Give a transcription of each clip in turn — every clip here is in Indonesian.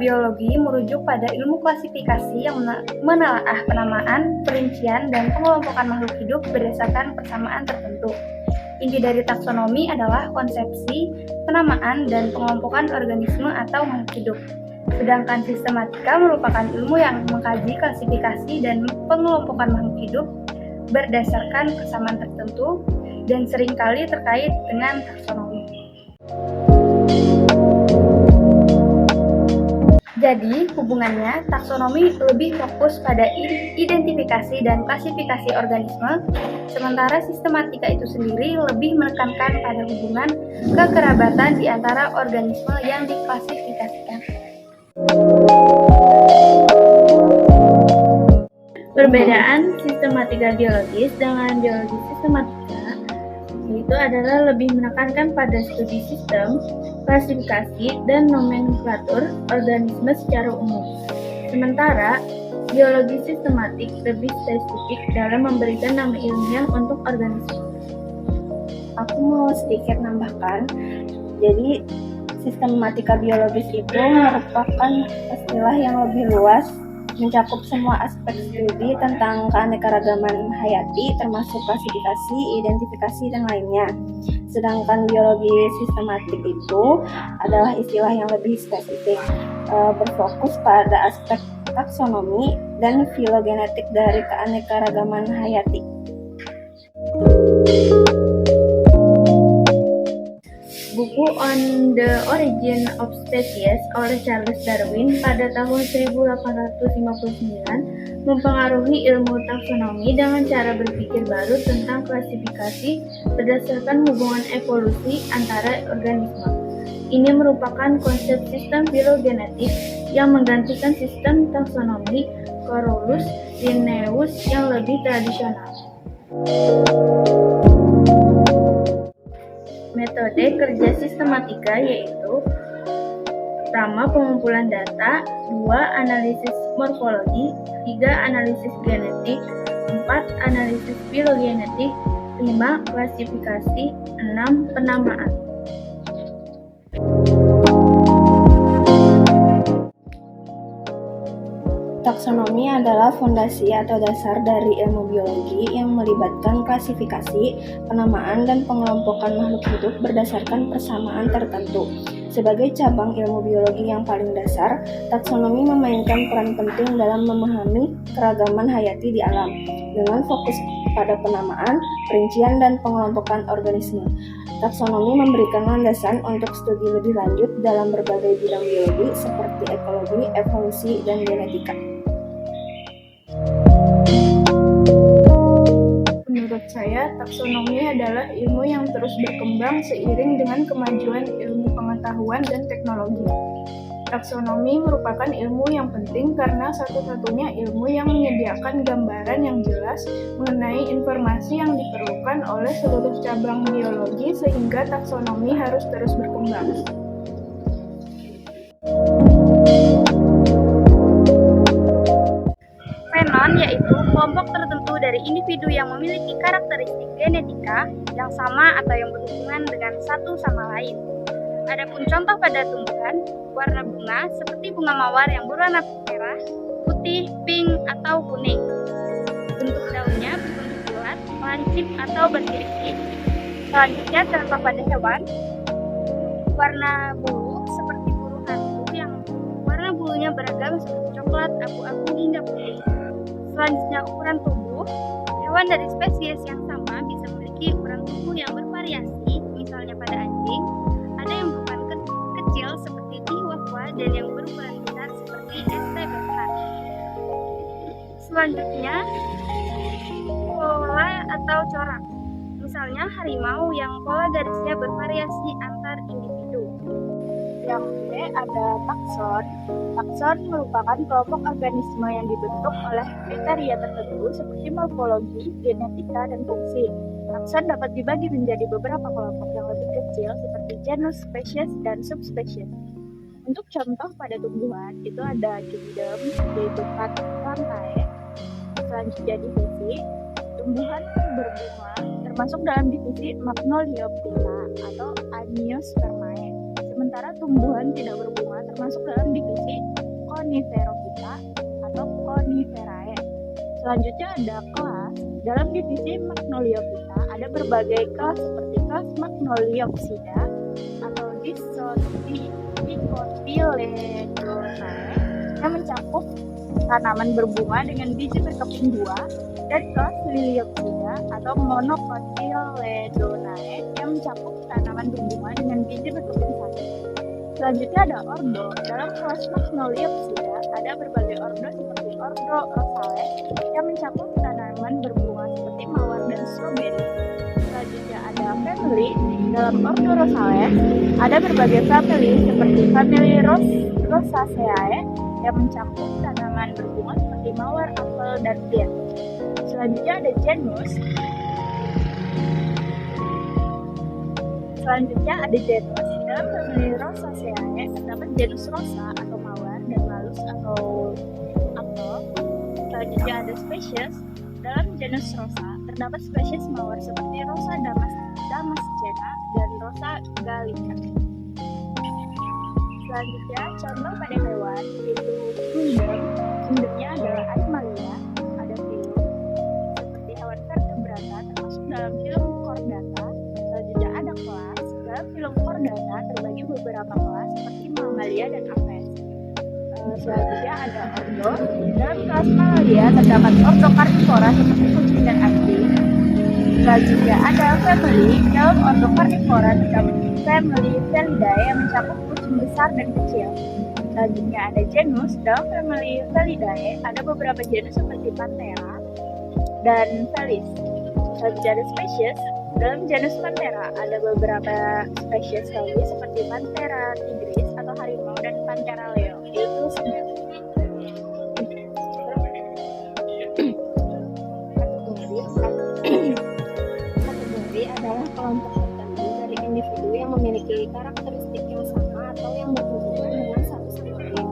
biologi merujuk pada ilmu klasifikasi yang menelaah penamaan, perincian, dan pengelompokan makhluk hidup berdasarkan persamaan tertentu. Inti dari taksonomi adalah konsepsi, penamaan, dan pengelompokan organisme atau makhluk hidup. Sedangkan sistematika merupakan ilmu yang mengkaji klasifikasi dan pengelompokan makhluk hidup berdasarkan persamaan tertentu dan seringkali terkait dengan taksonomi. Jadi, hubungannya, taksonomi lebih fokus pada identifikasi dan klasifikasi organisme, sementara sistematika itu sendiri lebih menekankan pada hubungan kekerabatan di antara organisme yang diklasifikasikan. Perbedaan sistematika biologis dengan biologi sistematika itu adalah lebih menekankan pada studi sistem, klasifikasi, dan nomenklatur organisme secara umum. Sementara, biologi sistematik lebih spesifik dalam memberikan nama ilmiah untuk organisme. Aku mau sedikit nambahkan, jadi sistematika biologis itu merupakan istilah yang lebih luas, mencakup semua aspek studi tentang keanekaragaman hayati, termasuk klasifikasi, identifikasi, dan lainnya. Sedangkan biologi sistematik itu adalah istilah yang lebih spesifik, berfokus pada aspek taksonomi dan filogenetik dari keanekaragaman hayati. Buku On the Origin of Species oleh Charles Darwin pada tahun 1859 mempengaruhi ilmu taksonomi dengan cara berpikir baru tentang klasifikasi berdasarkan hubungan evolusi antara organisme. Ini merupakan konsep sistem filogenetik yang menggantikan sistem taksonomi Carolus Linnaeus yang lebih tradisional. Metode kerja sistematika yaitu: pertama, pengumpulan data, 2, analisis morfologi, 3, analisis genetik, 4, analisis filogenetik, 5, klasifikasi, 6, penamaan. Taksonomi adalah fondasi atau dasar dari ilmu biologi yang melibatkan klasifikasi, penamaan, dan pengelompokan makhluk hidup berdasarkan persamaan tertentu. Sebagai cabang ilmu biologi yang paling dasar, taksonomi memainkan peran penting dalam memahami keragaman hayati di alam, dengan fokus pada penamaan, perincian, dan pengelompokan organisme. Taksonomi memberikan landasan untuk studi lebih lanjut dalam berbagai bidang biologi seperti ekologi, evolusi, dan genetika. Menurut saya, taksonomi adalah ilmu yang terus berkembang seiring dengan kemajuan ilmu pengetahuan dan teknologi. Taksonomi merupakan ilmu yang penting karena satu-satunya ilmu yang menyediakan gambaran yang jelas mengenai informasi yang diperlukan oleh seluruh cabang biologi, sehingga taksonomi harus terus berkembang. Fenon yaitu kelompok tertentu dari individu yang memiliki karakteristik genetika yang sama atau yang berhubungan dengan satu sama lain. Adapun contoh pada tumbuhan, warna bunga seperti bunga mawar yang berwarna merah, putih, pink, atau kuning. Bentuk daunnya berbentuk bulat, lancip, atau bertirik-tirik. Selanjutnya contoh pada hewan, warna bulu seperti bulu hantu yang warna bulunya beragam seperti coklat, abu-abu, hingga putih. Selanjutnya ukuran tubuh, hewan dari spesies yang sama bisa memiliki ukuran tubuh yang bervariasi, misalnya pada anjing, ada yang berukuran kecil seperti Chihuahua dan yang berukuran besar seperti St. Bernard. Selanjutnya, pola atau corak, misalnya harimau yang pola garisnya bervariasi antar individu. Yang B ada takson. Takson merupakan kelompok organisme yang dibentuk oleh kriteria tertentu seperti morfologi, genetika, dan fungsi. Takson dapat dibagi menjadi beberapa kelompok yang lebih kecil seperti genus, spesies, dan subspesies. Untuk contoh pada tumbuhan itu ada kingdom, yaitu rantai. Selanjutnya divisi, tumbuhan berbunga termasuk dalam divisi Magnoliophylla atau Angiospermae. Sementara tumbuhan tidak berbunga termasuk dalam divisi Coniferophyta atau Coniferae. Selanjutnya ada kelas. Dalam divisi Magnoliophyta ada berbagai kelas seperti kelas Magnoliopsida atau Dicotyledonae yang mencakup tanaman berbunga dengan biji berkeping dua, dan kelas Liliopsida atau Monocotyledonae yang mencakup tanaman berbunga dengan biji berkeping satu. Selanjutnya ada ordo. Dalam kelas Magnoliopsida ada berbagai ordo seperti ordo Rosales yang mencakup tanaman berbunga seperti mawar dan stroberi. Selanjutnya ada family. Dalam ordo Rosales ada berbagai family seperti family Rosaceae yang mencakup tanaman berbunga seperti mawar, apel, dan bir. Selanjutnya ada genus. Dalam famili Rosaceae terdapat genus Rosa atau mawar dan Malus atau apel. Selanjutnya ada spesies. Dalam genus Rosa terdapat spesies mawar seperti Rosa damascena dan Rosa gallica. Selanjutnya contoh pada hewan yaitu kingdom. Kingdomnya adalah Animalia. Ada filum seperti hewan vertebrata termasuk dalam filum Chordata. Selanjutnya ada kelas. Dalam filum Chordata terbagi beberapa kelas seperti Mammalia dan Apes. Selanjutnya ada ordo. Dalam kelas Mammalia terdapat ordo Carnivora seperti kucing dan anjing. Selanjutnya ada family. Dalam ordo Carnivora terdapat family Felidae yang mencakup kucing besar dan kecil. Selanjutnya ada genus. Dalam family Felidae ada beberapa genus seperti Panthera dan Felis. Selanjutnya ada spesies. Dalam genus Panthera ada beberapa spesies Felis seperti Panthera tigris atau harimau dan Panthera leo, yaitu semut. Kategori adalah kelompok tertentu dari individu yang memiliki karakteristik yang sama atau yang berhubungan dengan satu sama lain.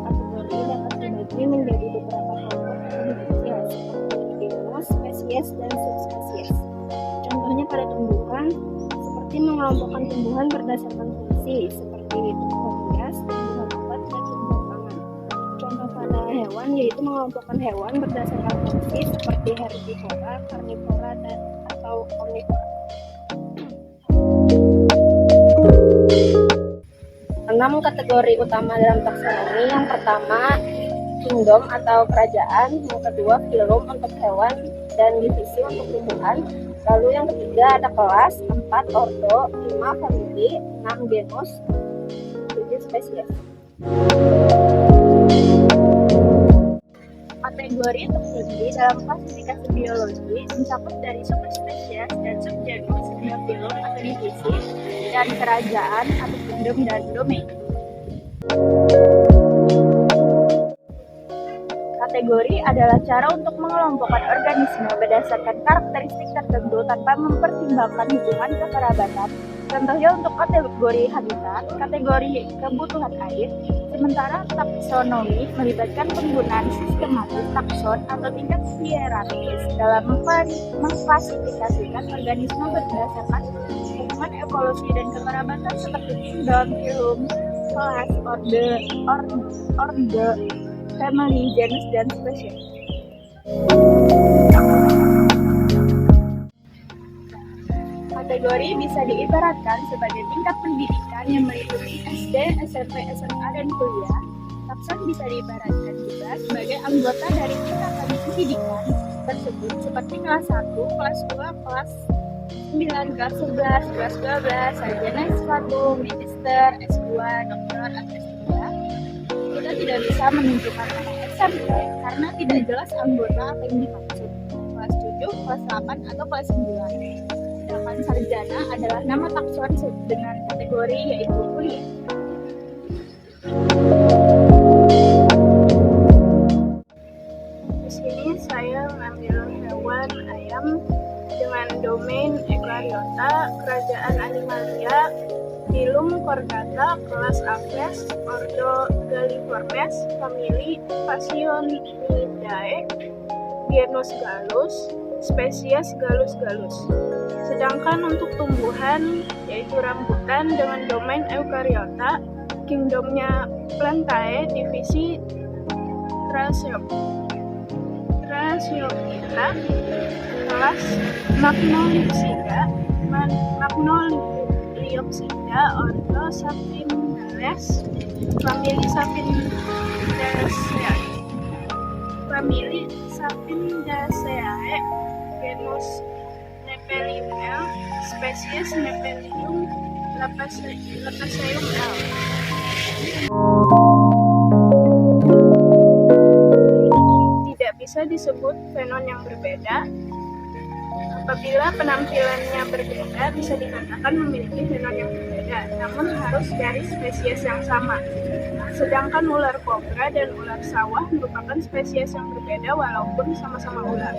Kategori dapat dibagi menjadi beberapa kelompok kecil seperti genus, spesies, dan subspesies. Contohnya pada tumbuhan, seperti mengelompokkan tumbuhan berdasarkan fungsi, seperti tumbuhan hias, tumbuhan obat, dan tumbuhan pangan. Contoh pada hewan yaitu mengelompokkan hewan berdasarkan fungsi, seperti herbivora, karnivora, atau omnivora. 6 kategori utama dalam taksonomi. Yang pertama, kingdom atau kerajaan. Yang kedua, filum untuk hewan dan divisi untuk tumbuhan. Lalu yang ketiga ada kelas, 4 ordo, 5 famili, 6 genus, 7 spesies. Kategori tertinggi dalam klasifikasi biologi mencakup dari subspesies dan subgenus hingga filum atau divisi, dan kerajaan atau kingdom dan domain. Kategori adalah cara untuk mengelompokkan organisme berdasarkan karakteristik tertentu tanpa mempertimbangkan hubungan kekerabatan. Contohnya untuk kategori habitat, kategori kebutuhan air, sementara taksonomi melibatkan penggunaan sistematis takson atau tingkat hierarkis dalam mengklasifikasikan organisme berdasarkan hubungan evolusi dan kekerabatan seperti kingdom, filum, kelas, ordo, family, genus, dan spesies. Kategori bisa diibaratkan sebagai tingkat pendidikan yang meliputi SD, SMP, SMA, dan kuliah. Takson bisa diibaratkan juga sebagai anggota dari tingkatan pendidikan tersebut seperti kelas 1, kelas 2, kelas 9, kelas 11, kelas 12, sarjana S1, magister, S2, dokter, atau S3. Kita tidak bisa menunjukkan nama SMP karena tidak jelas anggota apa yang dimaksud. Kelas 7, kelas 8, atau kelas 9. Sedangkan sarjana adalah nama takson dengan kategori yaitu kuliah. Di sini saya mengambil hewan ayam dengan domain Eukaryota, kerajaan Animalia, filum Chordata, kelas Apes, ordo Galliformes, famili Phasianidae, genus Gallus, spesies Gallus. Sedangkan untuk tumbuhan yaitu rambutan dengan domain Eukaryota, kingdomnya Plantae divisi Rhaseophyta, kelas Magnoliopsida, ordo Sapindales, famili Sapindaceae, genus Nepelimel, spesies Nepelium lapaceum L. Tidak bisa disebut fenon yang berbeda. Apabila penampilannya berbeda, bisa dikatakan memiliki fenon yang berbeda, namun harus dari spesies yang sama. Sedangkan ular kobra dan ular sawah merupakan spesies yang berbeda walaupun sama-sama ular.